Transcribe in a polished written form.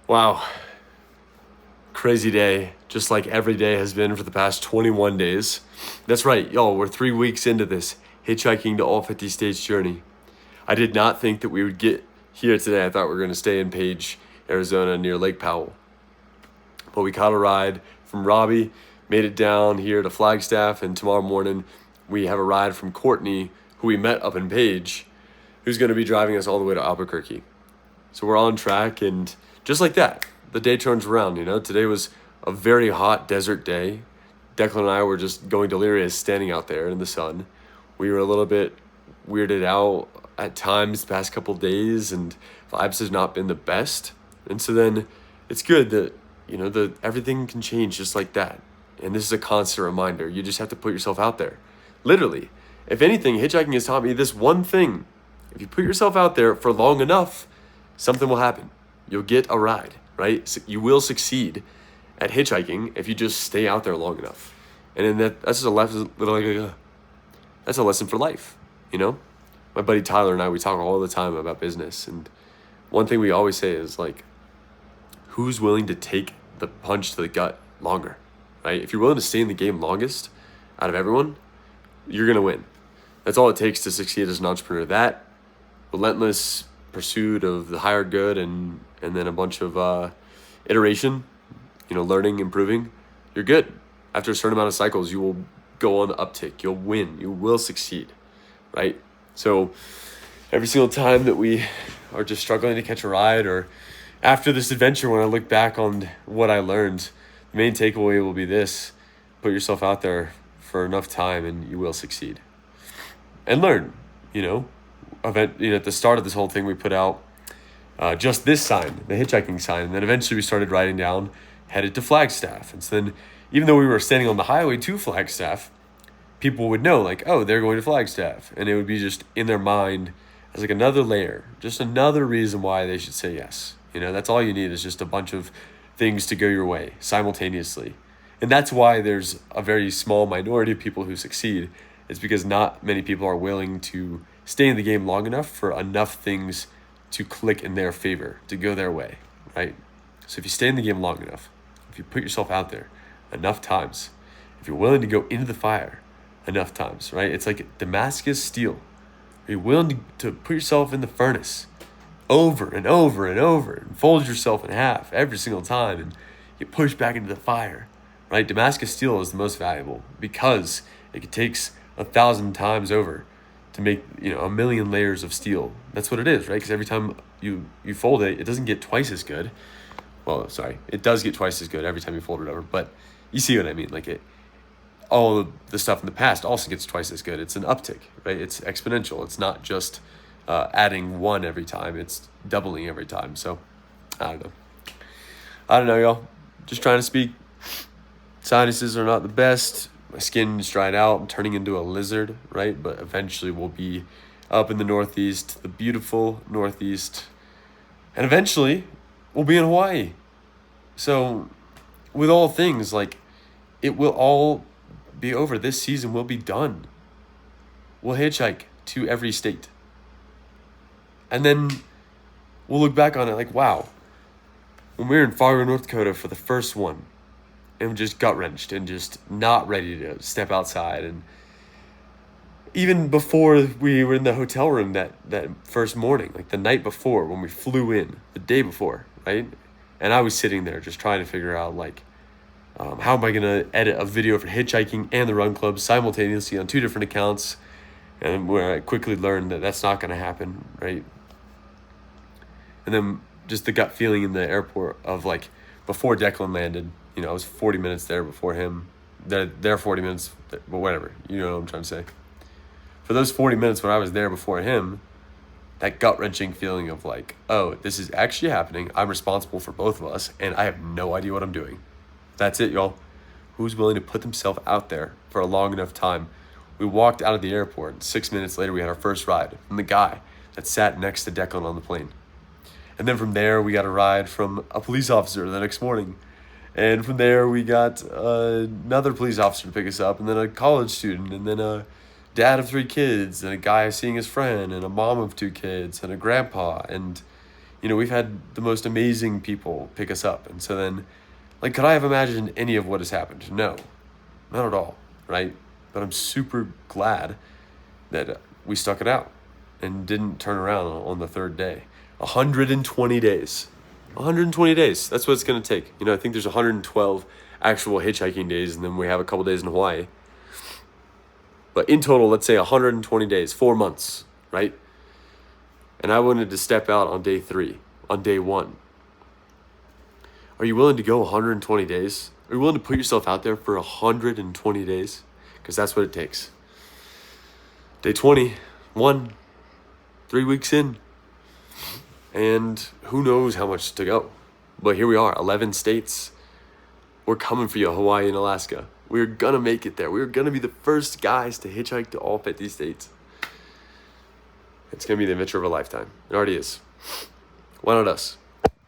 Wow, crazy day, just like every day has been for the past 21 days. That's right, y'all, we're 3 weeks into this hitchhiking to all 50 states journey. I did not think that we would get here today. I thought we were going to stay in Page, Arizona near Lake Powell. But we caught a ride from Robbie, made it down here to Flagstaff, and tomorrow morning we have a ride from Courtney, who we met up in Page, who's going to be driving us all the way to Albuquerque. So we're on track, and just like that, the day turns around. Today was a very hot desert day. Declan and I were just going delirious standing out there in the sun. We were a little bit weirded out at times the past couple days, and vibes has not been the best. And so then it's good that, everything can change just like that. And this is a constant reminder. You just have to put yourself out there. Literally. If anything, hitchhiking has taught me this one thing. If you put yourself out there for long enough, something will happen. You'll get a ride, right? So you will succeed at hitchhiking if you just stay out there long enough. And then that's just a lesson, that's a lesson for life, My buddy Tyler and I, we talk all the time about business. And one thing we always say is who's willing to take the punch to the gut longer, right? If you're willing to stay in the game longest out of everyone, you're going to win. That's all it takes to succeed as an entrepreneur. That relentless pursuit of the higher good and then a bunch of iteration, learning, improving, you're good. After a certain amount of cycles, you will go on the uptick. You'll win. You will succeed, right? So every single time that we are just struggling to catch a ride, or after this adventure, when I look back on what I learned, the main takeaway will be this: put yourself out there for enough time and you will succeed. And learn, at the start of this whole thing, we put out just this sign, the hitchhiking sign, and then eventually we started writing down, headed to Flagstaff. And so then, even though we were standing on the highway to Flagstaff, people would know, oh, they're going to Flagstaff. And it would be just in their mind as another layer, just another reason why they should say yes. That's all you need, is just a bunch of things to go your way simultaneously. And that's why there's a very small minority of people who succeed. It's because not many people are willing to stay in the game long enough for enough things to click in their favor, to go their way, right? So if you stay in the game long enough, if you put yourself out there enough times, if you're willing to go into the fire enough times, right? It's like Damascus steel. You're willing to put yourself in the furnace over and over and over, and fold yourself in half every single time, and you push back into the fire, right? Damascus steel is the most valuable because it takes 1,000 times over to make, 1,000,000 layers of steel. That's what it is, right? Because every time you fold it, it doesn't get twice as good. Well, sorry, it does get twice as good every time you fold it over, but you see what I mean? All of the stuff in the past also gets twice as good. It's an uptick, right? It's exponential. It's not just adding one every time. It's doubling every time. So, I don't know, y'all. Just trying to speak. Sinuses are not the best. My skin is dried out. I'm turning into a lizard, right? But eventually we'll be up in the Northeast, the beautiful Northeast. And eventually we'll be in Hawaii. So with all things, it will all be over. This season will be done. We'll hitchhike to every state. And then we'll look back on it wow, when we were in Fargo, North Dakota for the first one, and just gut-wrenched and just not ready to step outside. And even before we were in the hotel room that first morning, the night before when we flew in, the day before, right? And I was sitting there just trying to figure out, how am I going to edit a video for hitchhiking and the run club simultaneously on 2 different accounts? And where I quickly learned that that's not going to happen, right? And then just the gut feeling in the airport of before Declan landed, I was 40 minutes there before him. They're 40 minutes, but whatever. You know what I'm trying to say. For those 40 minutes when I was there before him, that gut-wrenching feeling of oh, this is actually happening. I'm responsible for both of us, and I have no idea what I'm doing. That's it, y'all. Who's willing to put themselves out there for a long enough time? We walked out of the airport, and 6 minutes later, we had our first ride from the guy that sat next to Declan on the plane. And then from there, we got a ride from a police officer the next morning. And from there, we got another police officer to pick us up, and then a college student, and then a dad of 3 kids, and a guy seeing his friend, and a mom of 2 kids, and a grandpa. And, You know, we've had the most amazing people pick us up. And so then, like, could I have imagined any of what has happened? No, not at all, right? But I'm super glad that we stuck it out and didn't turn around on the third day. 120 days. 120 days. That's what it's going to take. You know, I think there's 112 actual hitchhiking days, and then we have a couple days in Hawaii. But in total, let's say 120 days, 4 months, right? And I wanted to step out on day 3, on day 1. Are you willing to go 120 days? Are you willing to put yourself out there for 120 days? Because that's what it takes. Day 21, 3 weeks in. And who knows how much to go. But here we are, 11 states. We're coming for you, Hawaii and Alaska. We're going to make it there. We're going to be the first guys to hitchhike to all 50 states. It's going to be the adventure of a lifetime. It already is. Why not us?